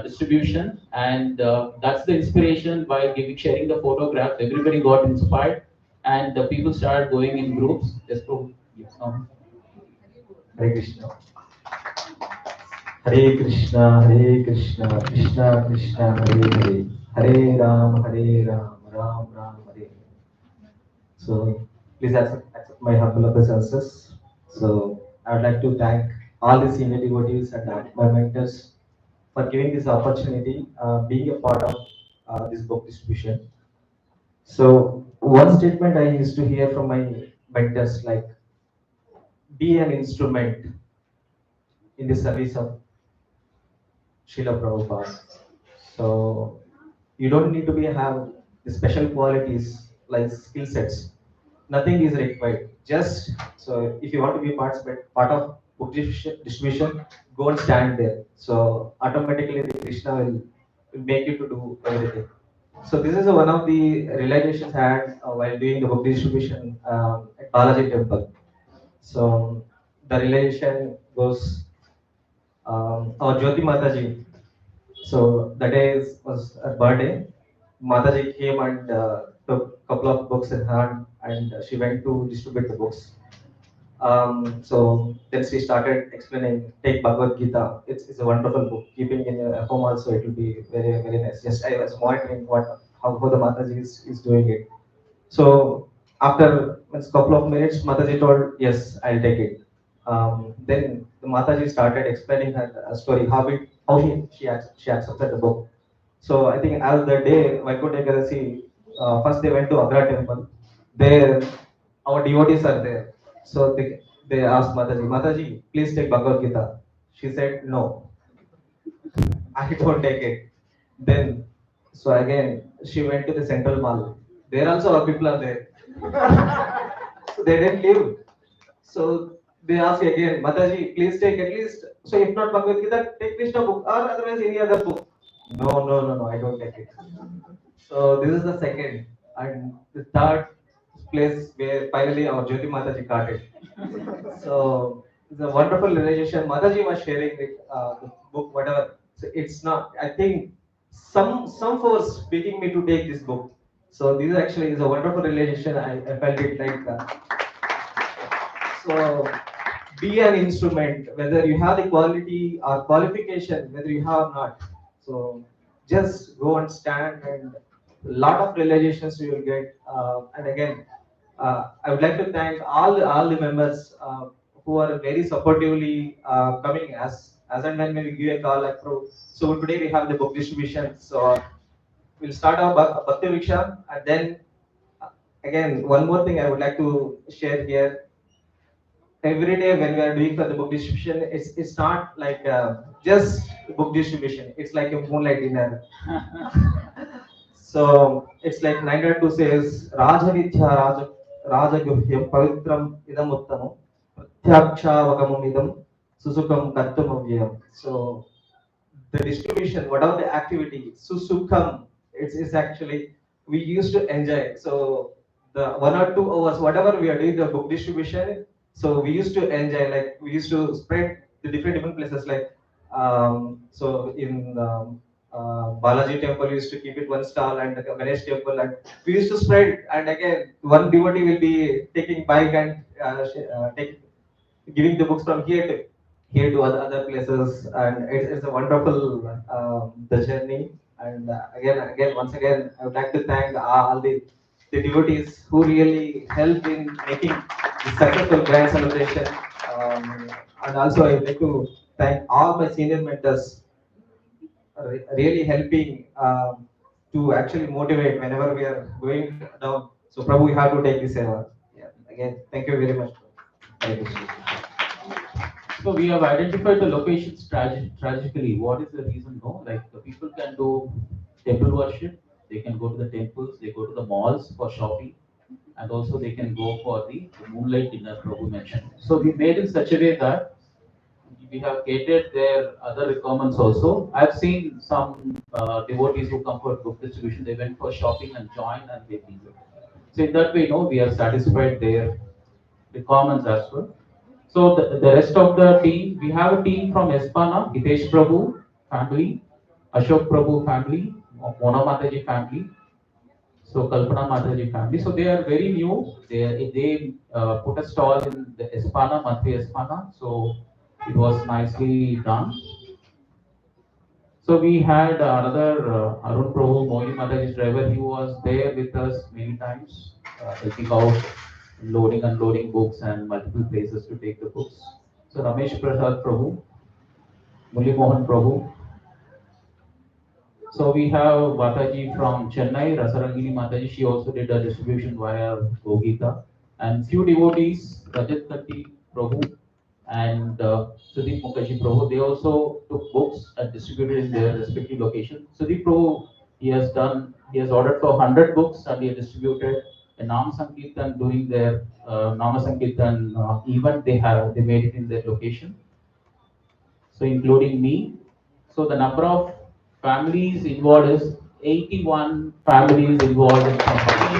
distribution, and that's the inspiration by sharing the photographs. Everybody got inspired, and the people started going in groups. Yes, Prabhu. Yes, Hare Krishna. Hare Krishna, Hare Krishna, Krishna Krishna, Hare Hare, Hare Ram, Ram Ram, Hare. So please accept my humble obeisances. So I would like to thank all the senior devotees and my mentors for giving this opportunity, being a part of this book distribution. So one statement I used to hear from my mentors, like, be an instrument in the service of Srila Prabhupada. So you don't need to have the special qualities like skill sets. Nothing is required. Just so if you want to be part of book distribution, go and stand there. So automatically the Krishna will make you to do everything. So this is one of the realizations I had while doing the book distribution at Balaji Temple. So the realization goes, our Jyoti Mataji. So that day was her birthday. Mataji came and took a couple of books in hand, and she went to distribute the books. So then she started explaining, take Bhagavad Gita. It's a wonderful book. Keeping in your home also, it will be very, very nice. Just I was monitoring how the Mataji is doing it. So after a couple of minutes, Mataji told, yes, I'll take it. Then the Mataji started explaining her story, how she accepted the book. So I think as the day Vaikuntha Ekadasi, first they went to Agra temple. There, our devotees are there. So they asked Mataji, please take Bhagavad Gita. She said, no, I don't take it. Then, so again, she went to the central mall. There also our people are there. So they didn't leave. So they asked again, Mataji, please take at least. So if not Bhagavad Gita, take Krishna book or otherwise any other book. No, no, no, no, I don't take it. So this is the second. And the third place where finally our Jyoti Mataji got it. So it's a wonderful realization. Mataji was sharing the book, whatever. So it's not. I think some force begging me to take this book. So this actually is a wonderful realization. I felt it like. So be an instrument, whether you have the quality or qualification, whether you have or not. So just go and stand, and a lot of realizations you will get. And again, I would like to thank all the members who are very supportively coming as and when we give a call like pro. So today we have the book distribution. So we'll start our Bhakti Viksha, and then again one more thing I would like to share here. Every day when we are doing for the book distribution, it's not like just book distribution. It's like a moonlight dinner. So it's like 902 says, Rajavidya Rajaguhyam Pavitram Idam Uttamam Pratyaksha Idam Susukam Kartum. So the distribution, whatever the activity, Susukam, it's actually we used to enjoy. So the 1 or 2 hours, whatever we are doing the book distribution, so we used to enjoy, like we used to spread the different places, like so in Balaji temple, we used to keep it one stall, and the Ganesh temple, and we used to spread. And again, one devotee will be taking bike and giving the books from here to other places, and it's a wonderful the journey. And again, once again, I would like to thank all the devotees who really helped in making the successful grand celebration. And also, I would like to thank all my senior mentors, really helping to actually motivate whenever we are going down. So, Prabhu, you have to take this over. Yeah. Again, thank you very much. Hare Krishna. So we have identified the locations tragically. What is the reason? No, like the people can do temple worship, they can go to the temples, they go to the malls for shopping, and also they can go for the moonlight dinner Prabhu mentioned. So we made in such a way that we have catered their other requirements also. I've seen some devotees who come for book distribution, they went for shopping and joined and they leave it. So in that way, we have satisfied their requirements as well. So the rest of the team, we have a team from Espana, Hitesh Prabhu family, Ashok Prabhu family, Mona Mataji family, so Kalpana Mataji family. So they are very new. They put a stall in the Espana, monthly Espana. So it was nicely done. So we had another Arun Prabhu, Mohini Mataji's driver. He was there with us many times, helping out, loading, unloading books and multiple places to take the books. So Ramesh Prasad Prabhu, Muli Mohan Prabhu. So we have Mataji from Chennai, Rasarangini Mataji. She also did a distribution via Gogita. And few devotees, Rajat Katti Prabhu and Sudeep Mukherjee Prabhu, they also took books and distributed in their respective locations. Sudeep Prabhu, he has ordered for 100 books and he has distributed a Nam Sankirtan during their Nama Sankirtan event. They made it in their location. So including me. So the number of families involved is 81 families involved in company.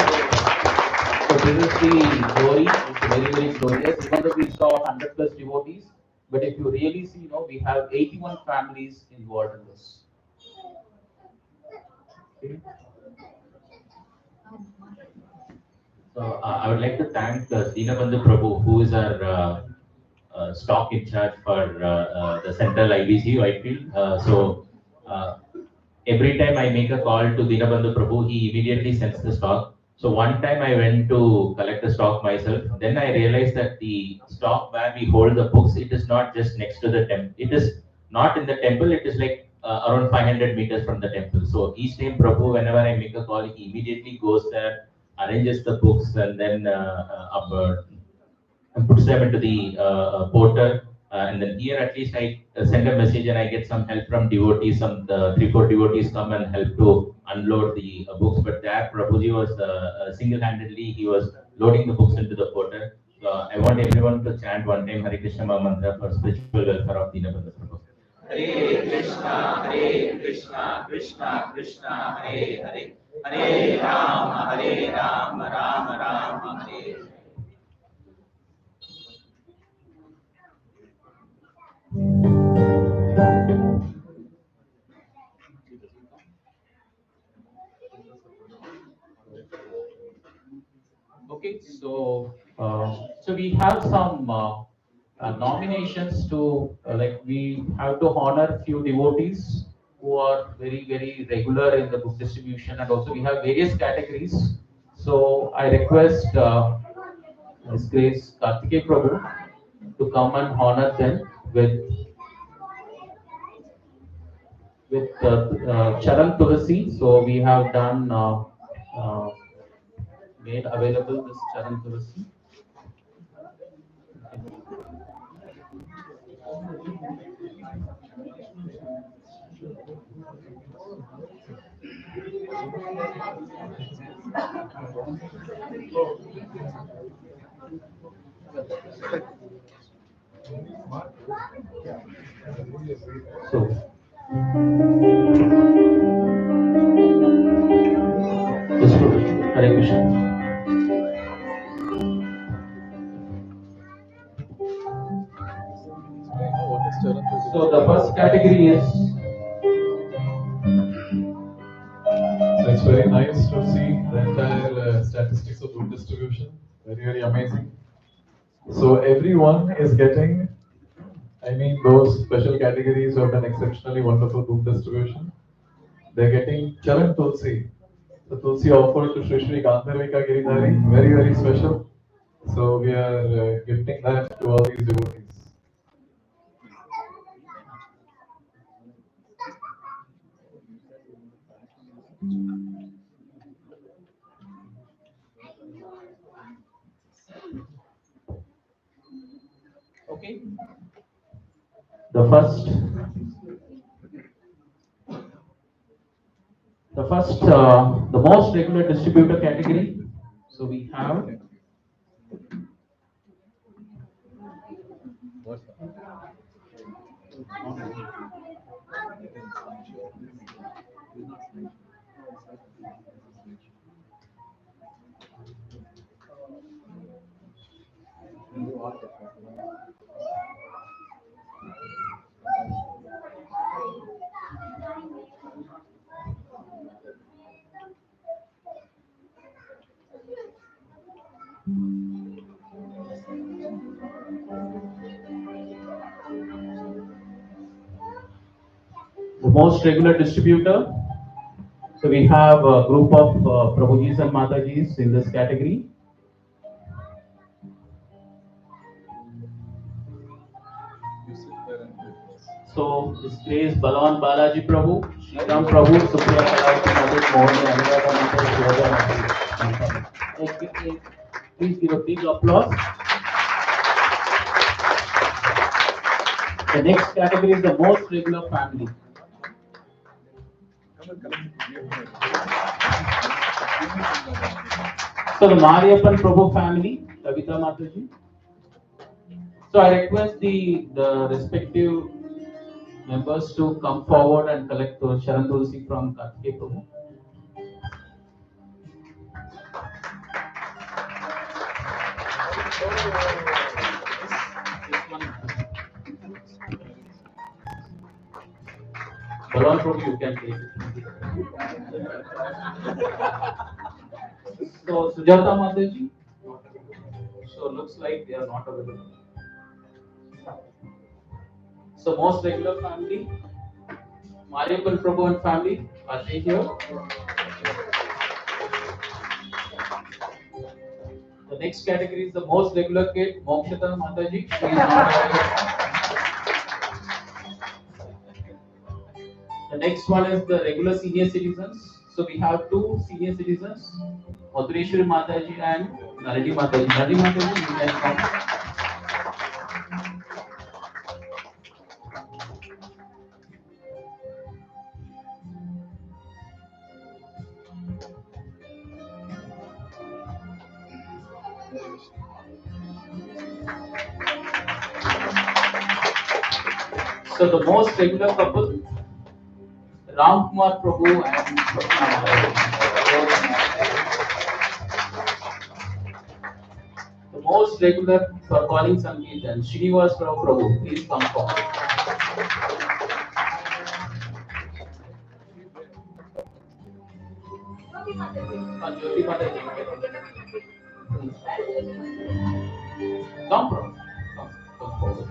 So this is the glory. It's very, very glorious. Even though we saw 100 plus devotees, but if you really see, we have 81 families involved in this. Okay. So I would like to thank Dinabandhu Prabhu, who is our stock in charge for the central IBC Whitefield. Every time I make a call to Dinabandhu Prabhu, he immediately sends the stock. So one time I went to collect the stock myself. Then I realized that the stock where we hold the books, it is not just next to the temple. It is not in the temple. It is like around 500 meters from the temple. So each time Prabhu, whenever I make a call, he immediately goes there, arranges the books, and then and puts them into the portal. And then here at least I send a message and I get some help from devotees. Some 3-4 devotees come and help to unload the books. But there Prabhuji was single-handedly, he was loading the books into the portal. So I want everyone to chant one time Hare Krishna Mantra for spiritual welfare of Dinabandhu Prabhu. Hare Krishna, Krishna Krishna, Hare Hare, Hare Ram, Ram Ram, Hare. Okay, so we have some nominations to like we have to honor few devotees who are very very regular in the book distribution, and also we have various categories. So I request Ms. Grace Kartike Prabhu to come and honor them with Charan Tulasi. So we have done uh, made available this Charan Tulasi. So, just for Hare Krishna. So the first category is. So it's very nice to see the entire statistics of book distribution. Very, very amazing. So everyone is getting, I mean, those special categories who have done exceptionally wonderful book distribution. They're getting Charan Tulsi. The Tulsi offered to Shri Shri Gandharvika Giridhari, very, very special. So we are gifting that to all these devotees. Okay. The the most regular distributor category. So we have. The most regular distributor. So we have a group of Prabhujis and Matajis in this category. So this praise Balwan Balaji Prabhu, Shri Ram Prabhu, Supriya Kalauti Madhu, Mohani Anuradha Mata, Shivada Mata. Please give a big applause. The next category is the most regular family. So the Mariappan Prabhu family, Kavita Mataji. So I request the respective members to come forward and collect the Sharan Tulsi from Kartike Prabhu. Balwan Prabhu, you can take it. So Sujata Mataji. So looks like they are not available. So most regular family, Mariappan Prabhu and family, are they here? The next category is the most regular kid, Mokshita Mataji. She is not available. The next one is the regular senior citizens. So we have two senior citizens, Madhureshwari Mataji and Nalini Mataji. Nalini Mataji, you can come. So the most regular couple, Ram Kumar Prabhu and Swapna Mataji. The most regular for calling Sankirtan, Srinivas Rao Prabhu, please come forward. Jyoti Mataji. Come Prabhu. Come forward.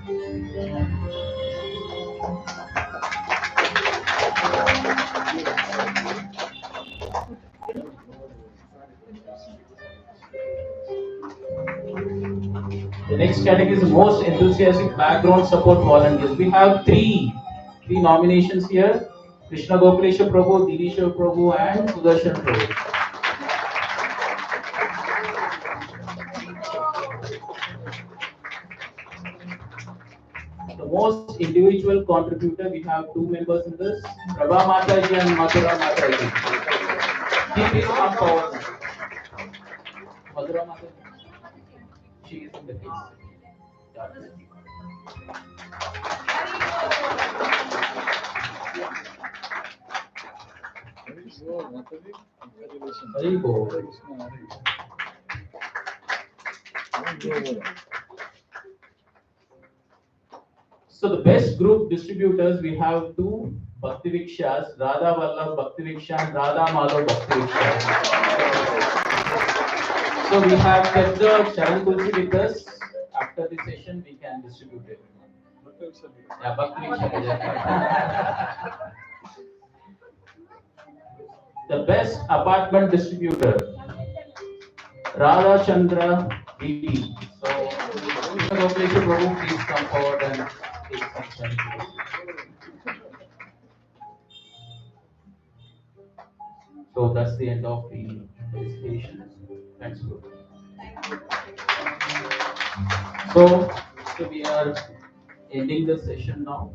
The next category is the most enthusiastic background support volunteers. We have three nominations here: Krishna Gopalesha Prabhu, Dineshwar Prabhu, and Sudarshan Prabhu. The most individual contributor, we have two members in this: Prabha Mataji and Madhura Mataji. Please come forward. Madhura Mataji. She is in the case. Very good. So the best group distributors, we have two Bhakti Vikshas, Radha Vallabh Bhakti Viksha and Radha Madhav Bhakti Viksha. So we have kept the Sharan Tulsi with us. After the session, we can distribute it. Yeah, Bhakti Viksha. The best apartment distributor, Radha Chandra DD. So, please come forward and take some time. So that's the end of the presentation. Thanks, bro. So we are ending the session now.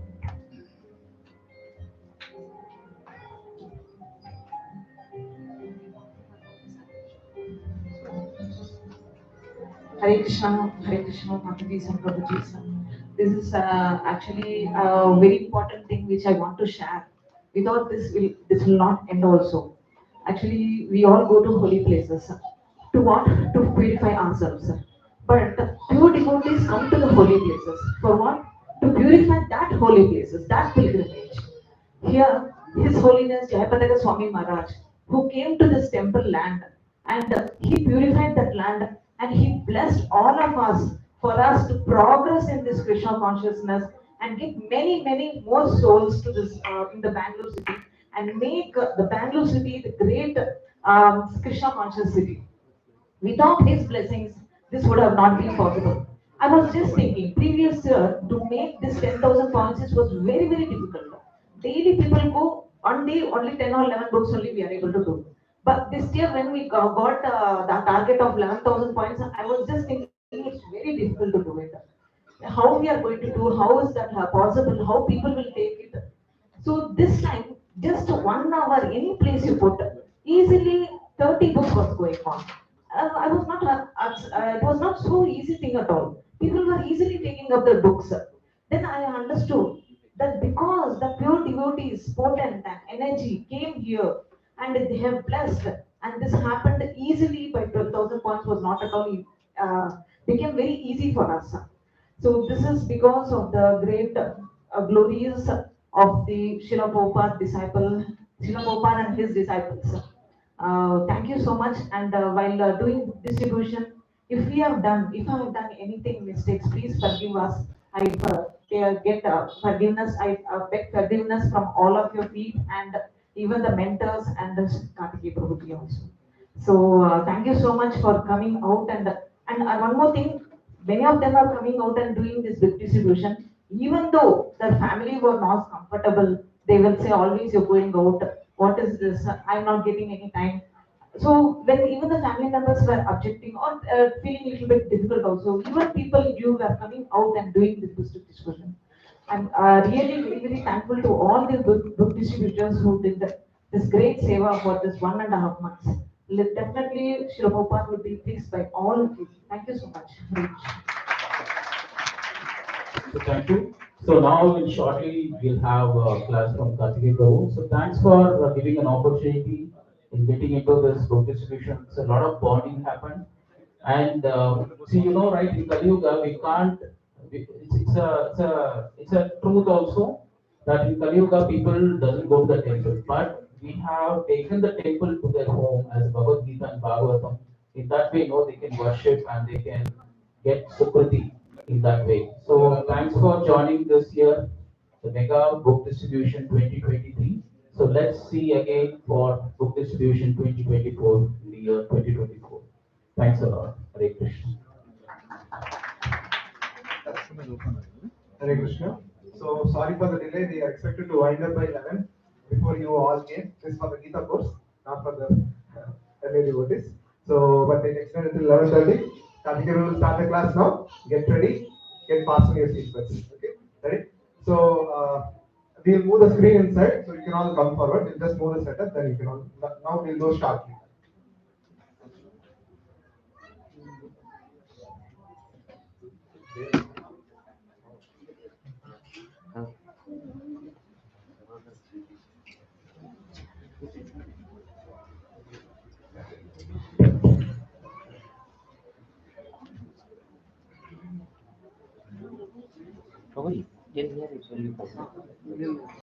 Hare Krishna, Mataji and Prabhuji. This is actually a very important thing which I want to share. Without this, this will not end also. Actually, we all go to holy places. To what? To purify ourselves. But pure devotees come to the holy places. For what? To purify that holy places, that pilgrimage. Here, His Holiness Jayapataka Swami Maharaj, who came to this temple land, and he purified that land, and he blessed all of us for us to progress in this Krishna consciousness and give many more souls to this in the Bangalore city, and make the Bangalore city the great Krishna conscious city. Without his blessings, this would have not been possible. I was just thinking, previous year, to make this 10,000 points, it was very, very difficult. Daily people go, one day only 10 or 11 books only we are able to do. But this year, when we got the target of 11,000 points, I was just thinking it's very difficult to do it. How we are going to do, how is that possible, how people will take it. So this time, just 1 hour, any place you put, easily 30 books was going on. I was not, it was not so easy thing at all. People were easily taking up their books. Then I understood that because the pure devotees, potent and energy came here and they have blessed, and this happened easily by 12,000 points was not at all, became very easy for us. So this is because of the great glories of the Srila Prabhupada disciple, Srila Prabhupada and his disciples. Thank you so much. And while doing distribution, if I have done anything mistakes, please forgive us. I get forgiveness. I beg forgiveness from all of your feet and even the mentors and the Kartikeya Prabhuji also. So thank you so much for coming out and one more thing, many of them are coming out and doing this big distribution. Even though their family were not comfortable, they will say always you're going out. What is this? I'm not getting any time. So when even the family members were objecting or feeling a little bit difficult also, even people you were coming out and doing this book distribution. I'm really very, very thankful to all the book distributors who did this great seva for this 1.5 months. Definitely, Srila Prabhupada would be pleased by all of you. Thank you so much. So thank you. So now shortly we'll have a class from Kartikeya Prabhu. So thanks for giving an opportunity in getting into this book distribution. So a lot of bonding happened. And see, right, in Kali Yuga, we can't, it's a truth also that in Kali Yuga, people doesn't go to the temple. But we have taken the temple to their home as Bhagavad Gita and Bhagavatam. In that way, they can worship and they can get Sukriti in that way. So thanks for joining this year, the Mega Book Distribution 2023. So let's see again for Book Distribution 2024 in the year 2024. Thanks a lot. Hare Krishna. Hare Krishna. So sorry for the delay. We are expected to wind up by 11 before you all came. This is for the Gita course, not for the early devotees. So, but they extended until 11:30. Kartikeya will start the class now. Get ready. Get fasten your seatbelts. Okay, ready? So we'll move the screen inside, so you can all come forward. We'll just move the setup, then you can all. Now we'll go sharply. Probably, here is only possible.